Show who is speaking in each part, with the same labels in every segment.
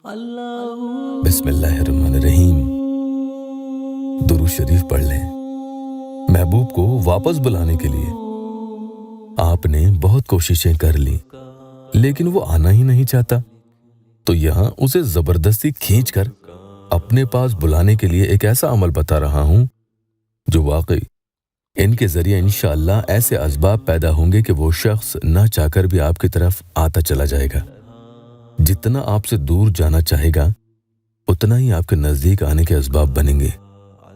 Speaker 1: बिस्मिल्लाहिर्रहमानिर्रहीम। दुरूद शरीफ पढ़ लें। महबूब को वापस बुलाने के लिए आपने बहुत कोशिशें कर ली, लेकिन वो आना ही नहीं चाहता। तो यहाँ उसे जबरदस्ती खींचकर अपने पास बुलाने के लिए एक ऐसा अमल बता रहा हूं जो वाकई इनके जरिए इंशाअल्लाह ऐसे असबाब पैदा होंगे कि वो शख्स ना चाहकर भी आपकी तरफ आता चला जाएगा। जितना आपसे दूर जाना चाहेगा उतना ही आपके नजदीक आने के असबाब बनेंगे।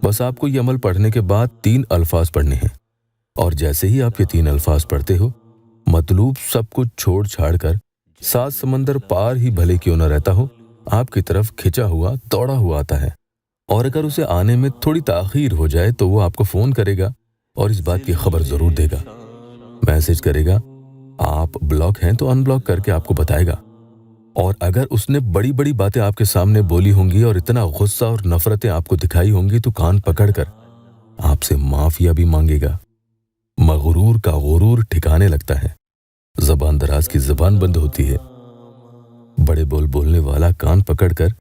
Speaker 1: बस आपको ये अमल पढ़ने के बाद 3 अल्फाज पढ़ने हैं, और जैसे ही आप ये 3 अल्फाज पढ़ते हो, मतलूब सब कुछ छोड़ छाड़ कर 7 समंदर पार ही भले क्यों न रहता हो, आपकी तरफ खिंचा हुआ दौड़ा हुआ आता है। और अगर उसे आने में थोड़ी ताखीर हो जाए तो वो आपको फोन करेगा और इस बात की खबर जरूर देगा। मैसेज करेगा, आप ब्लॉक हैं तो अनब्लॉक करके आपको बताएगा। और अगर उसने बड़ी बड़ी बातें आपके सामने बोली होंगी और इतना गुस्सा और नफरतें आपको दिखाई होंगी तो कान पकड़कर आपसे माफिया भी मांगेगा। मगरूर का गुरूर ठिकाने लगता है, जबान दराज की जबान बंद होती है। बड़े बोल बोलने वाला कान पकड़कर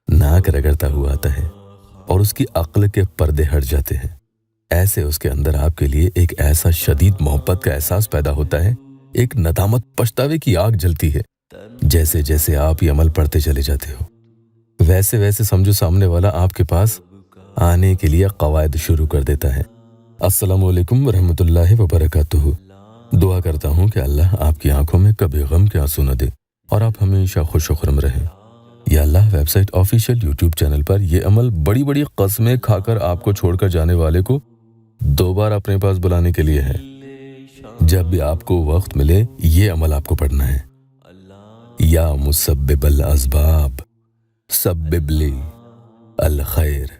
Speaker 1: नाक रगड़ता हुआ आता है और उसकी अक्ल के पर्दे हट जाते हैं। ऐसे उसके अंदर आपके लिए एक ऐसा शदीद मोहब्बत का एहसास पैदा होता है, एक नदामत पछतावे की आग जलती है। जैसे जैसे आप ये अमल पढ़ते चले जाते हो, वैसे वैसे समझो सामने वाला आपके पास आने के लिए कवायद शुरू कर देता है। अस्सलामु अलैकुम वरहमतुल्लाहि वबरकातुहू। दुआ करता हूँ कि अल्लाह आपकी आंखों में कभी गम के आंसू न दे और आप हमेशा खुश खुर्रम रहें। या अल्लाह वेबसाइट ऑफिशियल यूट्यूब चैनल पर यह अमल बड़ी बड़ी कस्में खाकर आपको छोड़कर जाने वाले को दोबारा अपने पास बुलाने के लिए है। जब भी आपको वक्त मिले ये अमल आपको पढ़ना है। या मुसब्बिबल असबाब सब्बिबली अल खैर।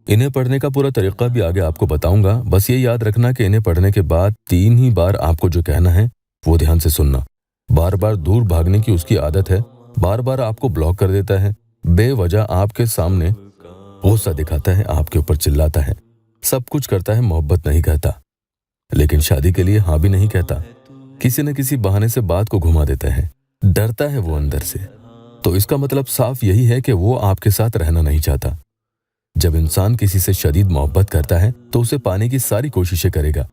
Speaker 1: इन्हें पढ़ने का पूरा तरीका भी आगे आपको बताऊंगा। बस ये याद रखना कि इन्हें पढ़ने के बाद 3 ही बार आपको जो कहना है वो ध्यान से सुनना। बार बार दूर भागने की उसकी आदत है, बार बार आपको ब्लॉक कर देता है, बेवजह आपके सामने गुस्सा दिखाता है, आपके ऊपर चिल्लाता है, सब कुछ करता है, मोहब्बत नहीं कहता, लेकिन शादी के लिए हाँ भी नहीं कहता। किसी न किसी बहाने से बात को घुमा देता है, डरता है वो अंदर से। तो इसका मतलब साफ यही है कि वो आपके साथ रहना नहीं चाहता। जब इंसान किसी से शदीद मोहब्बत करता है तो उसे पाने की सारी कोशिशें करेगा।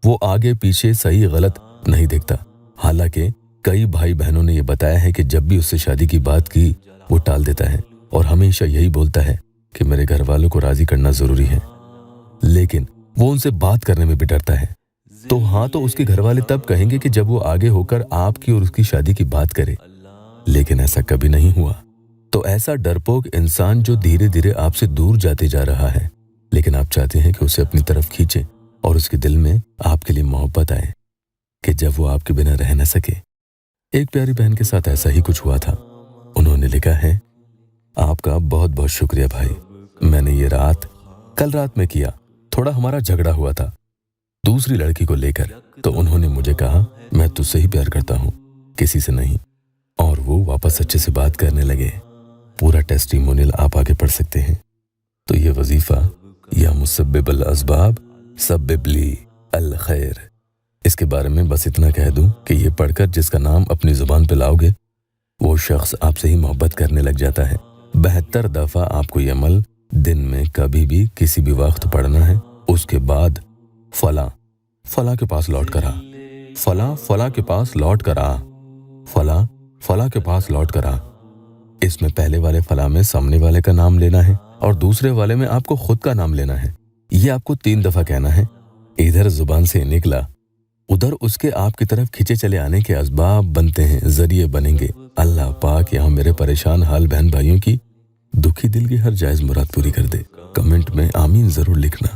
Speaker 1: वो आगे पीछे सही गलत नहीं देखता। हालांकि कई भाई बहनों ने यह बताया है कि जब भी उससे शादी की बात की वो टाल देता है और हमेशा यही बोलता है कि मेरे घर वालों को राजी करना जरूरी है। लेकिन वो उनसे बात करने में भी डरता है। तो हाँ, तो उसके घर वाले तब कहेंगे कि जब वो आगे होकर आपकी और उसकी शादी की बात करे, लेकिन ऐसा कभी नहीं हुआ। तो ऐसा डरपोक इंसान जो धीरे धीरे आपसे दूर जाते जा रहा है, लेकिन आप चाहते हैं कि उसे अपनी तरफ खींचे और उसके दिल में आपके लिए मोहब्बत आए कि जब वो आपके बिना रह न सके। एक प्यारी बहन के साथ ऐसा ही कुछ हुआ था। उन्होंने लिखा है, आपका बहुत बहुत शुक्रिया भाई, मैंने ये कल रात में किया। थोड़ा हमारा झगड़ा हुआ था दूसरी लड़की को लेकर, तो उन्होंने मुझे कहा मैं तुझसे ही प्यार करता हूँ, किसी से नहीं, और वो वापस अच्छे से बात करने लगे। पूरा टेस्टिमोनियल आप आगे पढ़ सकते हैं। तो ये वजीफा या मुसब्बिबल असबाब सब्बिबली अल खैर, इसके बारे में बस इतना कह दूं कि ये पढ़कर जिसका नाम अपनी जुबान पे लाओगे वो शख्स आपसे ही मोहब्बत करने लग जाता है। 72 दफा आपको ये अमल दिन में कभी भी किसी भी वक्त पढ़ना है। उसके बाद फला के पास लौट कर आ, फला के पास लौट कर आ, फला के पास लौट कर आ। इसमें पहले वाले फला में सामने वाले का नाम लेना है और दूसरे वाले में आपको खुद का नाम लेना है। ये आपको 3 दफा कहना है। इधर जुबान से निकला उधर उसके आपकी तरफ खींचे चले आने के असबाब बनते हैं, जरिए बनेंगे। अल्लाह पाक यहाँ मेरे परेशान हाल बहन भाइयों की दुखी दिल की हर जायज मुराद पूरी कर दे। कमेंट में आमीन जरूर लिखना।